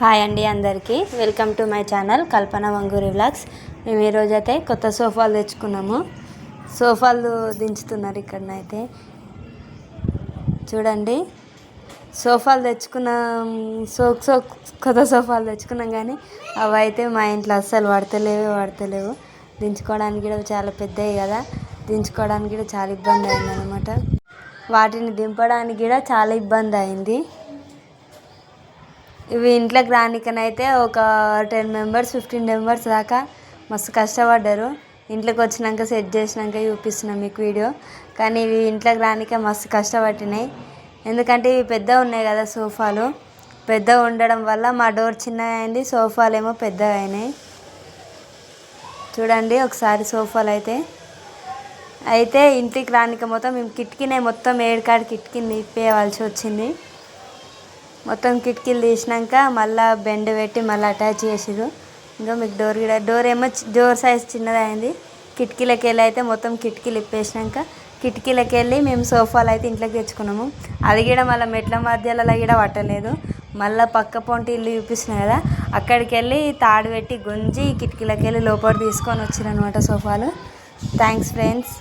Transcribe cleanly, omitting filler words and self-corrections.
Hi అండి అందరికీ welcome to my channel Kalpana Vanguri vlogs. మేము ఈరోజైతే కొత్త సోఫాలు తెచ్చుకున్నాము. సోఫాలు దించుతున్నారు ఇక్కడనైతే చూడండి. సోఫాలు తెచ్చుకున్నాం, కొత్త సోఫాలు తెచ్చుకున్నాం కానీ అవి అయితే మా ఇంట్లో అస్సలు పడతలేవు. దించుకోవడానికి కూడా చాలా పెద్దవి కదా, దించుకోవడానికి కూడా చాలా ఇబ్బంది అయింది అనమాట. వాటిని దింపడానికి కూడా చాలా ఇబ్బంది అయింది. ఇవి ఇంట్లోకి రానికనైతే ఒక 10 మెంబర్స్ 15 మెంబర్స్ దాకా మస్తు కష్టపడ్డారు. ఇంట్లోకి వచ్చినాక సెట్ చేసినాక చూపిస్తున్నాం మీకు వీడియో. కానీ ఇవి ఇంట్లోకి రానిక మస్తు కష్టపట్టినాయి. ఎందుకంటే ఇవి పెద్దగా ఉన్నాయి కదా, సోఫాలు పెద్దగా ఉండడం వల్ల మా డోర్ చిన్నగా అయింది, సోఫాలు ఏమో పెద్దగా అయినాయి. చూడండి ఒకసారి సోఫాలు అయితే ఇంటికి రానిక మొత్తం మేము కిటికీనే మొత్తం 7 కాడ కిటికీని ఇప్పేయవలసి వచ్చింది. మొత్తం కిటికీలు తీసినాక మళ్ళీ బెండ్ పెట్టి మళ్ళీ అటాచ్ చేసిరు. ఇంకా మీకు డోర్ ఏమో డోర్ సైజ్ చిన్నది అయింది. కిటికీలకి వెళ్ళి అయితే మొత్తం కిటికీలు ఇప్పేసినాక కిటికీలకి వెళ్ళి మేము సోఫాలు అయితే ఇంట్లోకి తెచ్చుకున్నాము. అది కూడా మళ్ళీ మెట్ల మధ్యలో కూడా పట్టలేదు. మళ్ళీ పక్క పొంటి ఇల్లు చూపిస్తున్నాయి కదా, అక్కడికి వెళ్ళి తాడు పెట్టి గుంజి కిటికీలకి వెళ్ళి లోపల తీసుకొని వచ్చిరనమాట సోఫాలు. Thanks friends.